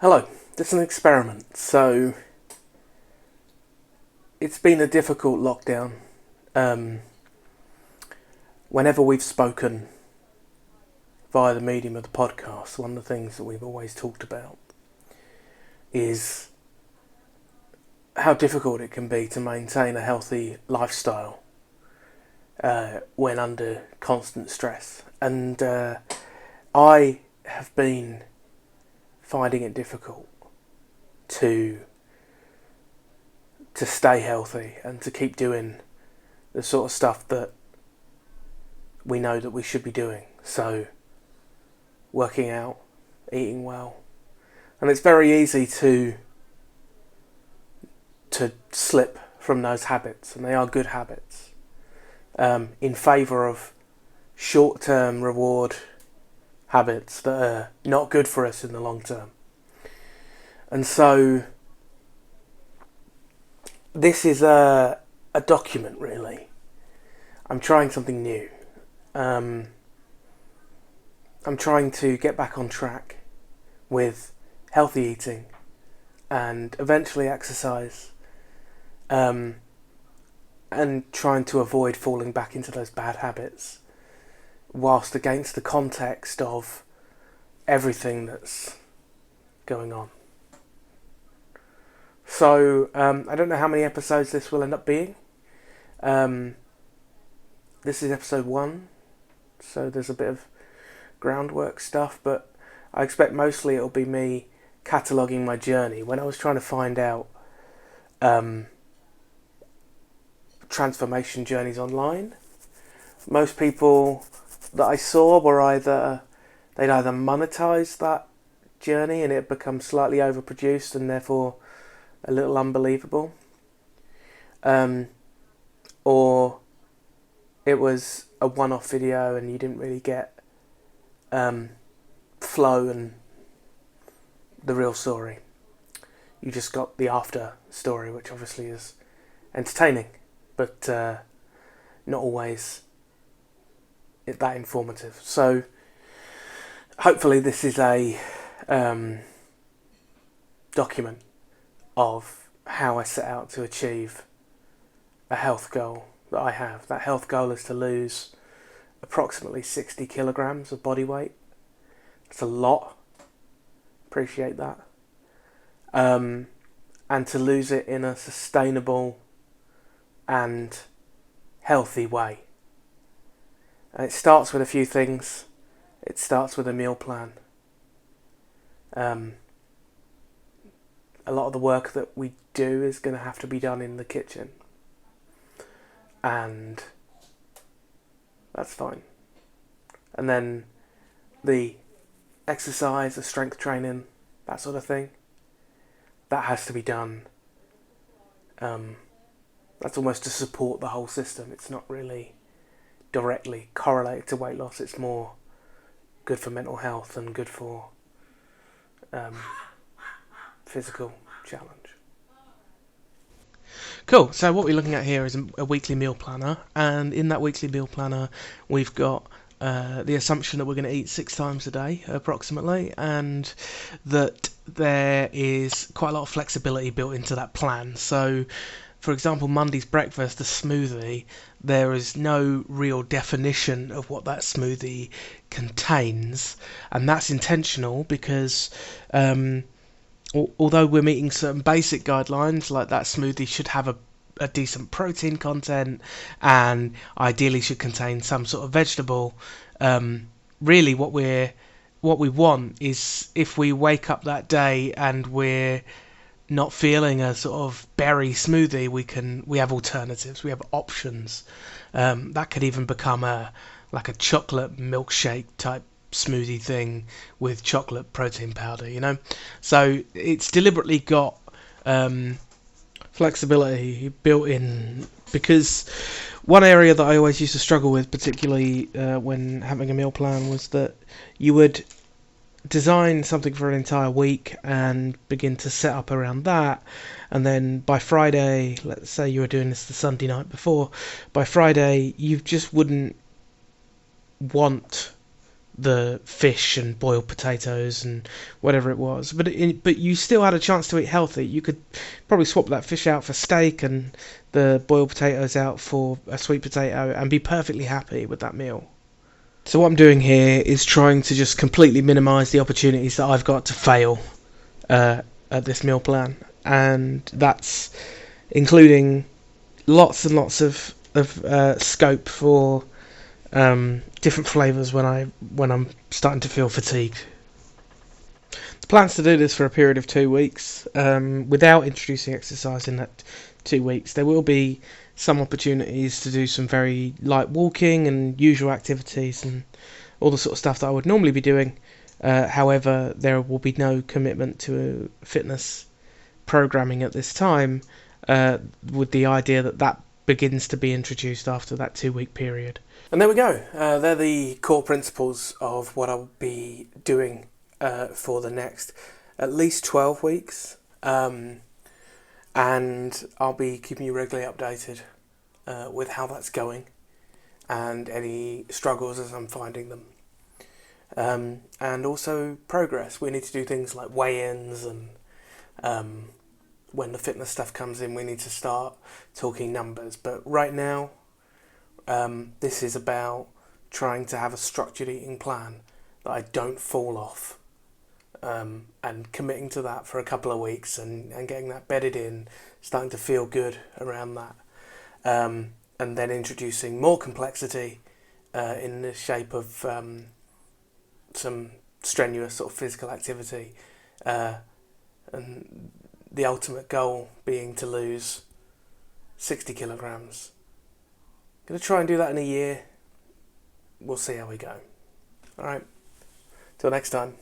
Hello, this is an experiment. So, it's been a difficult lockdown. Um, Whenever we've spoken via the medium of the podcast, one of the things that we've always talked about is how difficult it can be to maintain a healthy lifestyle when under constant stress. And I have been finding it difficult to stay healthy and to keep doing the sort of stuff that we know that we should be doing. So, working out, eating well. And it's very easy to slip from those habits, and they are good habits, in favour of short-term reward habits that are not good for us in the long term. And so this is a document, really. I'm trying something new. I'm trying to get back on track with healthy eating and eventually exercise, and trying to avoid falling back into those bad habits, whilst against the context of everything that's going on. So, I don't know how many episodes this will end up being. This is episode 1, so there's a bit of groundwork stuff, but I expect mostly it'll be me cataloguing my journey. When I was trying to find out transformation journeys online, most people that I saw were they'd either monetized that journey and it had become slightly overproduced and therefore a little unbelievable, or it was a one-off video and you didn't really get flow and the real story. You just got the after story, which obviously is entertaining, but not always that informative. So hopefully this is a document of how I set out to achieve a health goal that I have. That health goal is to lose approximately 60 kilograms of body weight. It's a lot. Appreciate that. And to lose it in a sustainable and healthy way. And it starts with a few things. It starts with a meal plan. A lot of the work that we do is going to have to be done in the kitchen. And that's fine. And then the exercise, the strength training, that sort of thing, that has to be done. That's almost to support the whole system. It's not really directly correlated to weight loss. It's more good for mental health and good for physical challenge. Cool, so what we're looking at here is a weekly meal planner, and in that weekly meal planner we've got the assumption that we're going to eat 6 times a day approximately, and that there is quite a lot of flexibility built into that plan. So for example, Monday's breakfast, the smoothie, there is no real definition of what that smoothie contains, and that's intentional because although we're meeting certain basic guidelines, like that smoothie should have a decent protein content and ideally should contain some sort of vegetable, really what we want is, if we wake up that day and we're not feeling a sort of berry smoothie, we have alternatives, we have options. That could even become like a chocolate milkshake type smoothie thing with chocolate protein powder, so it's deliberately got flexibility built in, because one area that I always used to struggle with, particularly when having a meal plan, was that you would design something for an entire week and begin to set up around that, and then by Friday, let's say you were doing this the Sunday night before, by Friday you just wouldn't want the fish and boiled potatoes and whatever it was. But you still had a chance to eat healthy. You could probably swap that fish out for steak and the boiled potatoes out for a sweet potato and be perfectly happy with that meal. So what I'm doing here is trying to just completely minimise the opportunities that I've got to fail at this meal plan, and that's including lots and lots of scope for different flavours when I'm starting to feel fatigued. The plan's to do this for a period of 2 weeks, without introducing exercise in that 2 weeks. There will be some opportunities to do some very light walking and usual activities and all the sort of stuff that I would normally be doing. However, there will be no commitment to fitness programming at this time, with the idea that that begins to be introduced after that 2 week period. And there we go. They're the core principles of what I'll be doing for the next at least 12 weeks. And I'll be keeping you regularly updated with how that's going and any struggles as I'm finding them. And also progress. We need to do things like weigh-ins, and when the fitness stuff comes in, we need to start talking numbers. But right now, this is about trying to have a structured eating plan that I don't fall off, and committing to that for a couple of weeks and getting that bedded in, starting to feel good around that, and then introducing more complexity in the shape of some strenuous sort of physical activity, and the ultimate goal being to lose 60 kilograms. Going to try and do that in a year. We'll see how we go. Alright, till next time.